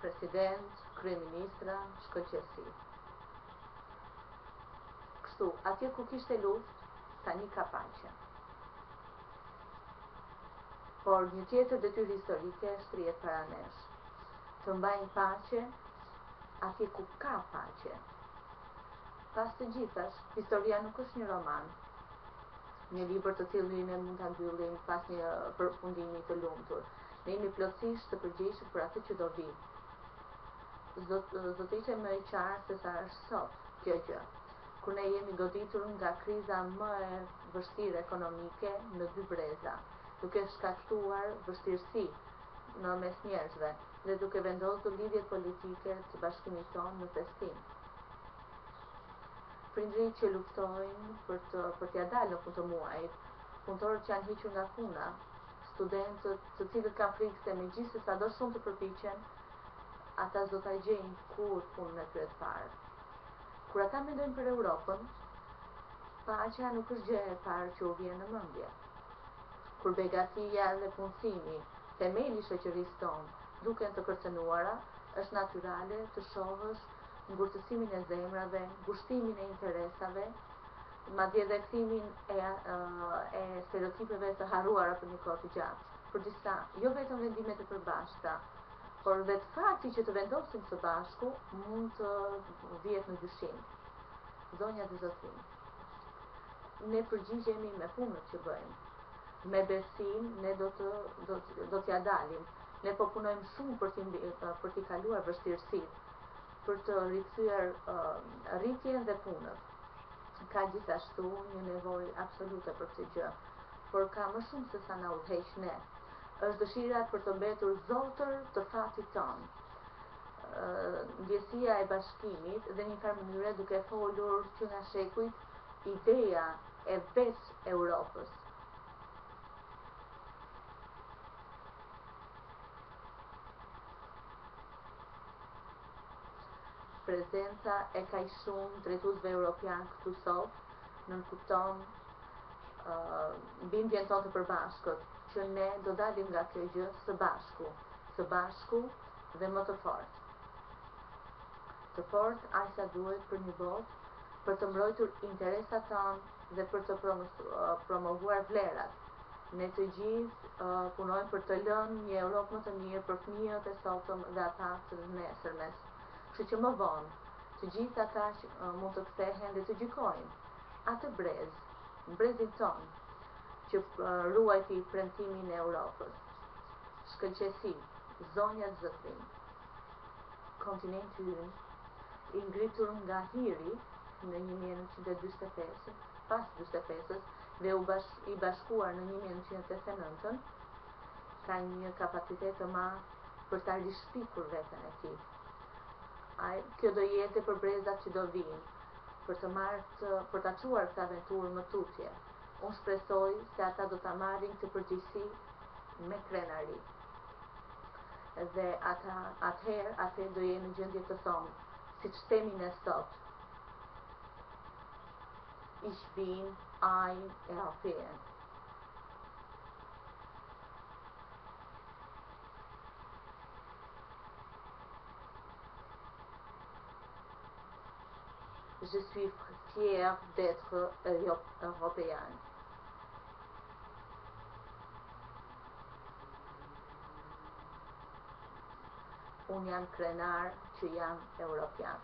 president, kryeministra, shkëlqësi. Kështu, atje ku kishte luftë, tani ka paqe. Por një tjetër detyrë historike shtrihet para nesh. Të mbajnë paqe atje ku ka paqe. Pas të gjithash, historia nuk është një roman, një libër të cilin ne mund ta mbyllim pas një përfundimi të lumtur. Ne jemi plotësisht të përgjegjshëm për atë që do vi. Do të ishte më e qartë se sa është sot kjo gjë, kur ne jemi goditur nga kriza më e vështirë ekonomike në dy breza, duke shkaktuar vështirësi në mes njerëzve dhe duke vendosur lidhjet politike të bashkimit tonë në festim. Prindrit që luftojnë për t'ia dalë në fund të muajit, punëtorët që janë hequr nga puna, studentët të cilët kanë frikë se megjithëse sado shumë të përpiqen, ata s'do ta gjejnë kur punën e tyre të parë. Kur ata mendojnë për Europën, paqja nuk është gjë e parë që u vjen në mendje. Kur begatia dhe punësimi, themeli i shoqërisë tonë, duken të kërcënuara, është natyrale të shohësh ngurtësimin e zemrave, ngushtimin e interesave, madje edhe kthimin e stereotipeve të harruara për një kohë të gjatë. Për disa, jo vetëm vendimet e përbashkëta, por vetë fakti që të vendosim së bashku mund të vihet në dyshim. Zonja dhe zotrinj, ne përgjigjemi me punët që bëjmë. Me besim ne do t'ja dalim. Ne po punojmë shumë për t'i kaluar vështirësitë, për të rikthyer rritjen dhe punët. Ka gjithashtu një nevojë absolute për këtë gjë, por ka më shumë se sa na udhëheq ne. Është dëshira për të mbetur zotër të fatit tonë. Ndjesia e bashkimit dhe një farë mënyre duke folur që nga shekujt ideja e veç Europës. Prezenca e kaq shumë drejtuesve europian këtu sot nënkupton bindjen tonë të përbashkët, që ne do dalim nga kjo gjë së bashku dhe më të fortë. Të fortë aq sa duhet për një botë, për të mbrojtur interesat tonë dhe për të promovuar vlerat. Ne të gjithë punojmë për të lënë një Europë më të mirë për fëmijët e sotëm dhe ata të nesërmes. Kështu që më vonë, të gjithë ata që mund të kthehen dhe të gjykojnë atë brezin tonë që ruajti premtimin e Europës. Shkëlqësi, zonja zotrinj, kontinenti ynë, i ngritur nga hiri në 1945, pas 45-s dhe i bashkuar në 1989, ka një kapacitet të madh për ta rishpikur veten e tij. Kjo do jetë për brezat që do vinë, për ta çuar këtë aventurë më tutje. Unë shpresoj se ata do ta marrin këtë përgjegjësi me krenari. Dhe atëherë do jenë në gjendje të thonë, siç themi ne sot, Ich bin ein Europäer. Je suis fière d'être européenne. Unë jam krenar që jam europian.